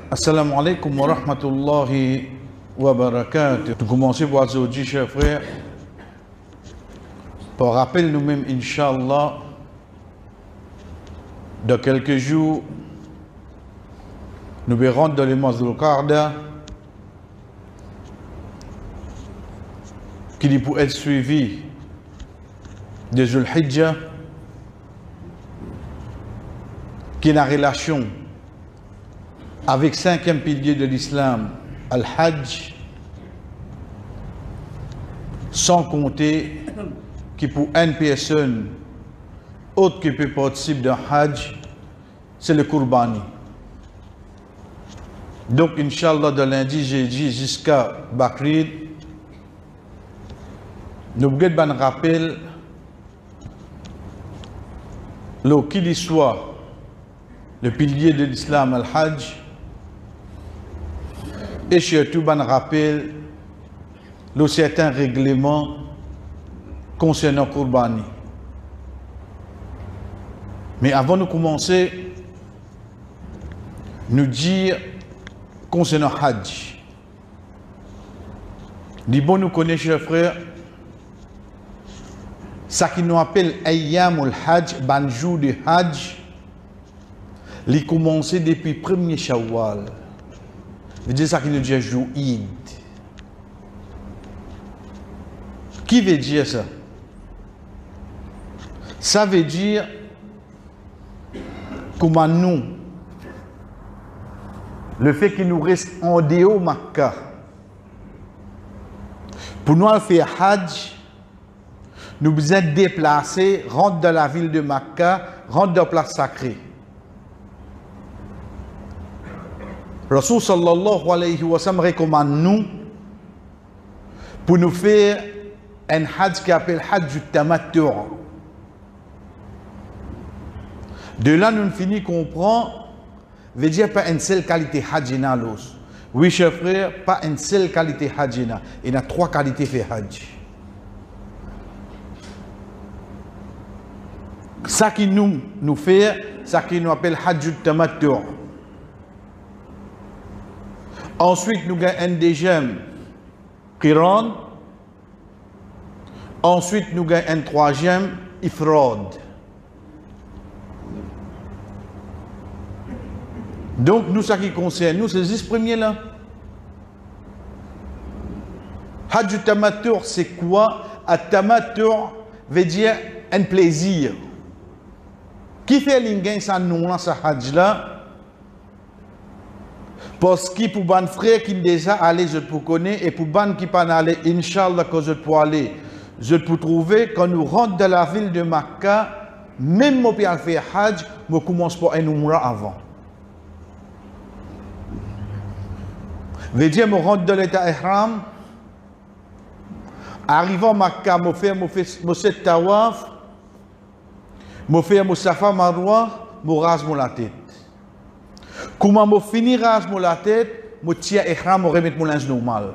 Assalamu alaikum wa rahmatullahi wa barakatuh. Nous commençons par aujourd'hui, chers frères, pour rappeler nous-mêmes, Inch'Allah, dans quelques jours, nous verrons dans le mois de Dhul-Qa'dah, qui dit pour être suivi de Dhul-Hijjah, qui est la relation avec le cinquième pilier de l'islam, Al-Hajj, sans compter que pour une personne autre qui peut participer d'un Hajj, c'est le Qurbani. Donc, Inch'Allah, de lundi, jeudi jusqu'à Bakrid, nous avons un rappel, qu'il soit le pilier de l'islam, Al-Hajj, et surtout, un rappel, certains règlements concernant Qurbani. Mais avant de commencer, nous dire concernant Hajj. Dit bon, nous connaissons, chers frères, ça qui nous appelle Ayyamul Hajj, Banjou de Hajj, il commence depuis le 1er Shawwal. Veut dire ça qui nous dit jour Eid. Qui veut dire ça? Ça veut dire comment nous, le fait qu'il nous reste en dehors Makkah, pour nous faire Hajj, nous besoin de déplacer, rentrer dans la ville de Makkah, rentrer dans la place sacrée. Rasul sallallahu alayhi wa sallam recommande nous pour nous faire un Hajj qui appelle Hajj du Tamattu'. De là, nous finissons comprendre, veut dire pas une seule qualité Hajjina l'os. Oui, chers frères, pas une seule qualité Hajjina. Il y a 3 qualités fait Hajj. Ça qui nous fait, ça qui nous appelle Hajj du Tamattu'. Ensuite, nous avons un deuxième Qiran. Ensuite, nous avons un troisième Ifrad. Donc, nous, ça qui concerne, nous, c'est 10 premiers là. Hajj Tamattu', c'est quoi? Tamattu' veut dire un plaisir. Qui fait l'ingénieur ça nous dans ce Hajj là? Parce que pour les frères qui sont déjà allés, je peux connaître, et pour les qui ne sont pas allés, Inch'Allah, que je peux aller, je peux trouver, quand nous rentrons dans la ville de Makkah, même si je fais Hajj, je commence par un Umrah avant. Veut dire, je rentre dans l'état Ihram, arrivant à Makkah, je fais Tawaf, je fais Safa Marwa, je rase la tête. Comment je finis la tête, je tire Ihram, je remets mon linge normal.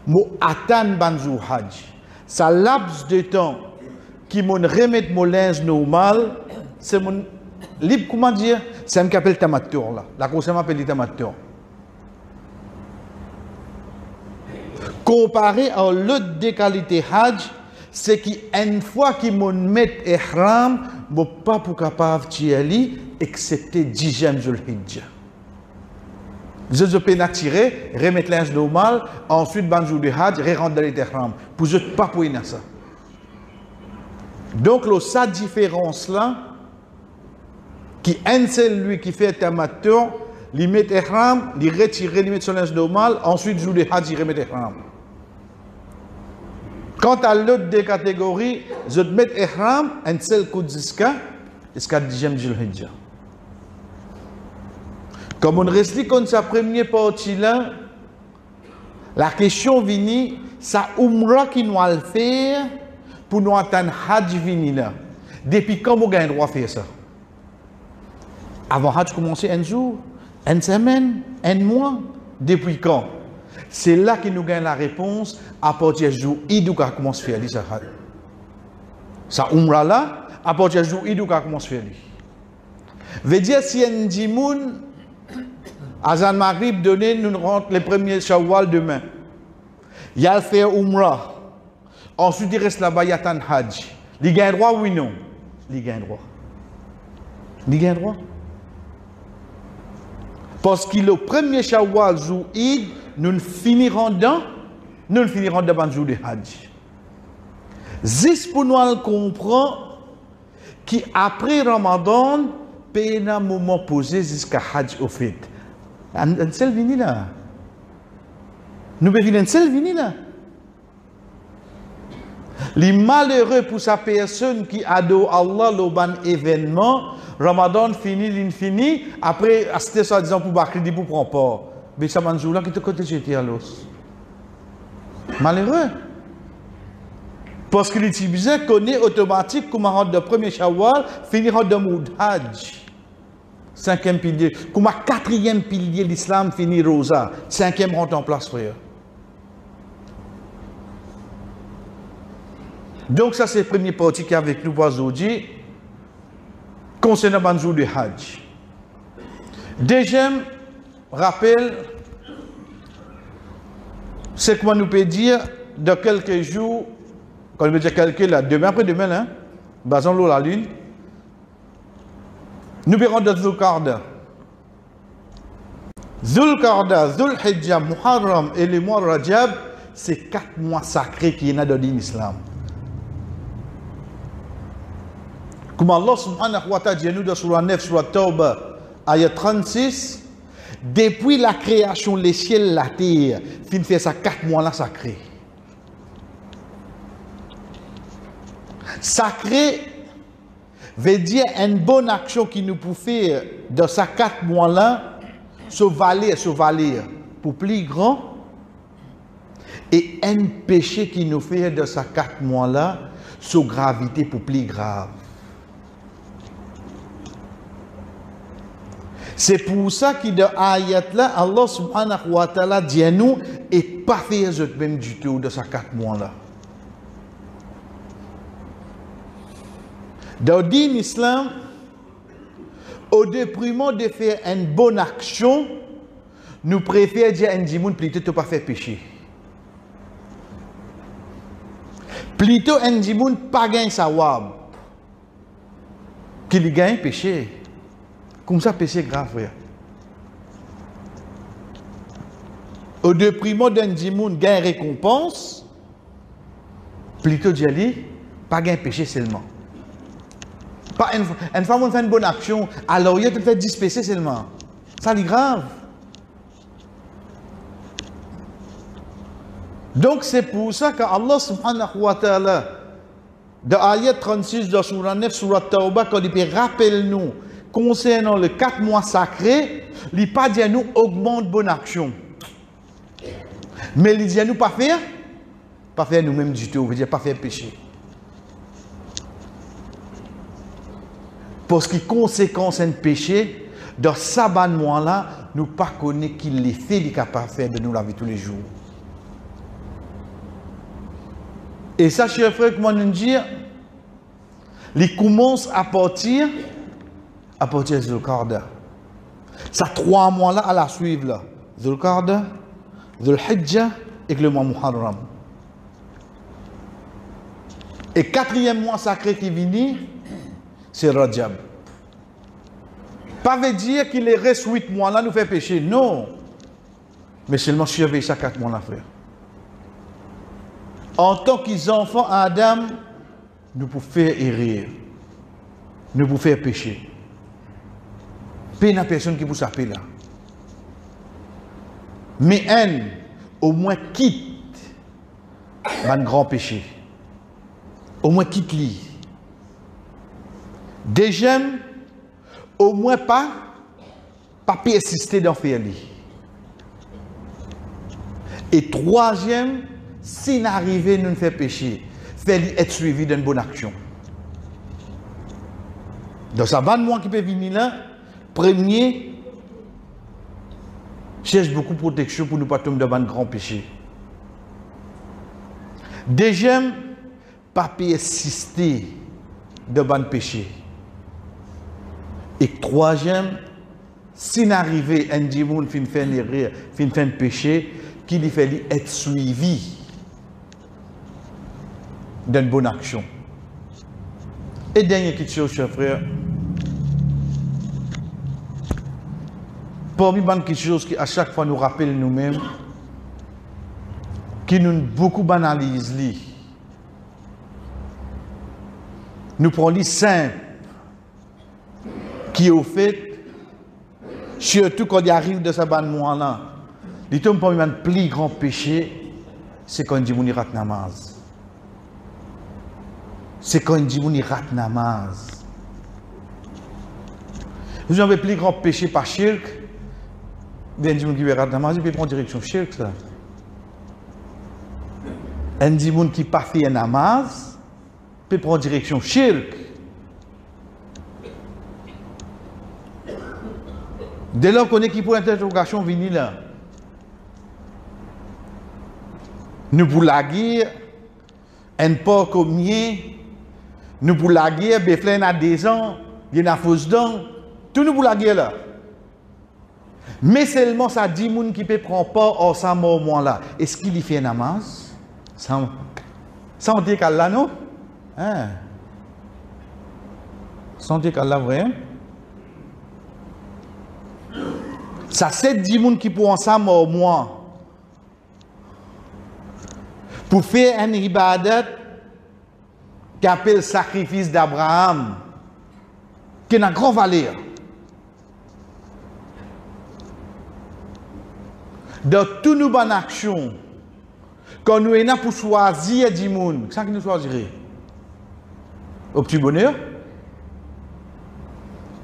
Je attends Banjou Hajj. Ça laps de temps qui me remet mon linge normal, c'est mon libre, comment dire, c'est un qui appelle Tamattu' là. La cause m'appelle Tamattu'. Comparé à l'autre des qualités Hajj, c'est qu'une fois qu'ils me mettent Ihram, je ne suis pas capable de tirer, excepté 10e Dhul-Hijjah. Je peux tirer, remettre linge normal, ensuite, Banjou de Hajj, re-rentrer dans l'Ihram. Pour je ne peux pas pouvoir ça. Donc, cette différence-là, qui est celui qui fait Tamattu', il met Ihram, il retire, il met son linge normal, ensuite, joue de Hajj, il remet Ihram. Quant à l'autre des catégories, je vais mettre Ihram, un seul coup jusqu'à 10e Dhul-Hijjah. Comme on reste comme sa première partie là, la question vient, ça Umrah qui nous a le faire pour nous attendre Hajj vini là. Depuis quand vous avez le droit de faire ça? Avant Hajj commencer un jour, une semaine, un mois, depuis quand? C'est là que nous gagnons la réponse à partir du jour où on commence à faire ça. Ça Umrah là, à partir du jour où on commence à faire. Veut dire si un dimoun Azan Maghrib donné, nous rentrons les premiers Shawwal demain. Il y a le faire Umrah. Ensuite, il reste là-bas, il y a un Hajj. Il gagne droit, oui, non? Il gagne droit. Il gagne droit. Parce que le premier Shawwal, jour Eid, nous finirons dans le jour de Hajj. Juste pour nous comprendre qu'après Ramadan, il y a un moment posé jusqu'à Hajj au fait. Un seul vini là. Nous devons un seul vini là. Les malheureux pour sa personne qui adore Allah, le ban événement, Ramadan fini, l'infini, après, c'était ça disant pour Bakri, pour prendre part. Mais ça m'a dit là qui te côté jeté à l'os. Malheureux. Parce que l'utilisé connaît automatique comment rendre le premier Shawwal, finir de Moud Hajj. 5e pilier. Comment 4e pilier l'islam finit Rosa. 5e rentre en place, frère. Donc ça c'est le premier parti qui est avec nous pour aujourd'hui concernant le jour de Hajj. Deuxième rappel, c'est comment nous peut dire de quelques jours, quand on veut dire quelques là, demain après-demain, hein, basant l'eau la lune, nous verrons de Zulqarda. Zulqarda, Zulhijjah, Muharram et le mois Rajab, c'est 4 mois sacrés qui y en a dans l'islam. Comme Allah subhanahu wa ta'ala dit nous dans Surah 9, Surah Tawbah, ayat 36, depuis la création, les ciels, la terre, fin fait ça 4 mois là sacré. Sacré veut dire une bonne action qui nous peut faire dans ces 4 mois là, se valer pour plus grand, et un péché qui nous fait dans ces 4 mois là, se gravité pour plus grave. C'est pour ça que dans l'ayat là, Allah subhanahu wa ta'ala dit à nous, et pas faire ce même du tout de ces 4 mois là. Dans l'islam, au déprimant de faire une bonne action, nous préférons dire à un dimoun plutôt de ne pas faire péché. Plutôt un dimoun pas gagner sawab, qu'il gagne péché. Comme ça, péché grave, frère. Au déprimant d'un dimoun gagne récompense, plutôt d'y aller, pas gagne péché seulement. Pas une fois on fait une bonne action, alors il y a tout fait 10 péchés seulement. Ça c'est grave. Donc c'est pour ça que Allah subhanahu wa ta'ala, dans l'ayat 36 de Surah 9, Surah Tawbah, quand il peut rappeler nous, concernant les 4 mois sacrés, il ne pas dit à nous augmente bonne action. Mais il dit à nous pas faire nous-mêmes du tout, il veut dire pas faire péché. Parce que conséquence d'un péché, dans ce ban mois-là, nous ne connaissons pas qu'il les fait, il est capable de faire de nous la vie tous les jours. Et ça, chers frères, comment nous dire, il commence à partir de Zulqarda. Ça 3 mois-là à la suivre là. Zulqarda, Zulhijjah et le mois Muharram. Et 4e mois sacré qui vient, c'est Rajab. Pas veut dire qu'il reste 8 mois là nous fait pécher, non. Mais seulement surveiller ça 4 mois là, frère. En tant qu'enfants Adam, nous pouvons faire errer. Nous pouvons faire pécher. Pas une personne qui vous s'appelle là. Mais au moins quitte un grand péché. Au moins quitte lui. Deuxième, au moins pas persister dans faire lui. Et troisième, si n'arrive nous faire pécher, faire être suivi d'une bonne action. Dans sa bande moi qui peut venir là, premier, cherche beaucoup de protection pour ne pas tomber dans un grand péché. Deuxième, pas persister dans un péché. Et troisième, si n'arrive un dimoun fin fait une erreur, fin fait un péché, qui lui fait être suivi d'une bonne action. Et dernière petite chose, chers frères, parmi les petites choses qui à chaque fois nous rappellent nous-mêmes, qui nous beaucoup banalisent, nous prenons les simples, qui au fait, surtout quand il arrive de ce ban-là, il tombe parmi les plus grands péchés, c'est quand il dit qu'il rate namaz. C'est quand il dit qu'il rate namaz. Vous avez plus grand péché par shirk, il dit qu'il rate namaz, il peut prendre direction shirk. Ça. Un dit qui n'a pas fait un namaz, peut prendre direction shirk. Dès lors qu'on est qui pour l'interrogation venir là, nous pour la guerre, un pas comme mien, nous pour la guerre, Beflen a 10 ans, il y a une fausse dent, tout nous pour la guerre là. Mais seulement ça dit moun qui peut prendre pas en ce moment là. Est-ce qu'il y fait un namaz? Ça on dit qu'Allah non? Hein? Ça on dit qu'Allah vrai? Ça c'est 10 moun qui pour ensemble au moins. Pour faire un ibadat qui appelle sacrifice d'Abraham, qui a une grande valeur. Dans toutes nos bonnes actions, quand nous sommes pour choisir 10 moun, c'est ça que nous choisirons. Au petit bonheur,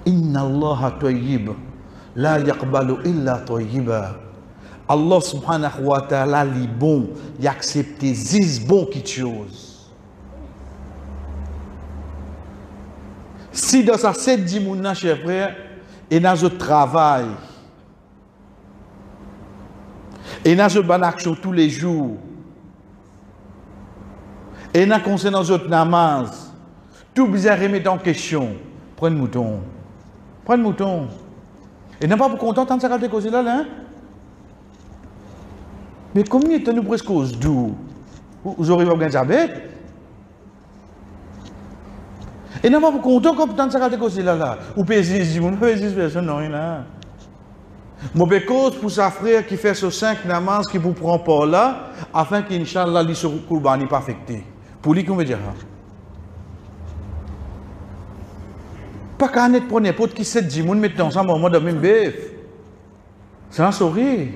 Inna Allah tayyib, la yaqbalu illa tayyiba. Allah subhanahu wa ta'ala est bon, il accepte 10 bons choses. Si dans sa 7 dimouna, chers frères, et dans notre travail, et dans notre bonne action tous les jours, et dans concernant notre namaz, tout bizarre remettre en question, prenez mouton. Prenez mouton. Et n'a pas pour content de s'arrêter causer là, hein? Mais combien de temps nous presque cause d'où? Vous aurez pas bien diabète? Et n'a pas pour content quand tant de s'arrêter causer là. Ou pèse 10 personnes, non, là. Mon cause pour sa frère qui fait ce 5 namaz qui vous prend pas là, afin qu'Inch'Allah, lui se courban n'est pas affecté. Pour lui, qu'on veut dire? Pas qu'à net pour n'importe qui 7 dimoun maintenant ensemble au moment de même bœuf. C'est un sourire.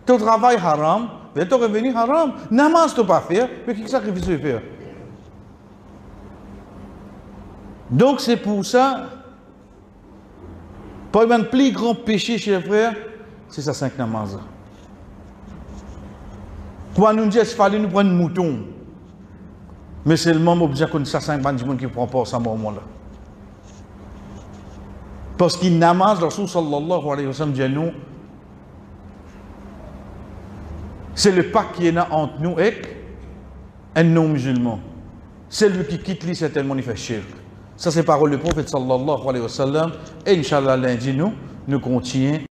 Ton travail haram, ton revenu haram. Namaz tu pas faire, mais qui sacrifice tu faire? Donc c'est pour ça, parmi les plus grands péchés, chers frères, c'est ça 5 namaz. Quand nous disons qu'il fallait nous prendre un mouton, mais seulement nous disons que ça 5 dimoun qui ne prend pas ça au moment là. Parce qu'il namaz, le Rasul sallallahu alayhi wa sallam dit nous, c'est le pacte qui est là entre nous et un non-musulman. Celui qui quitte lui, certainement, il fait shirk. Ça, c'est parole du prophète sallallahu alayhi wa sallam. Et Inch'Allah, lundi, nous continuons.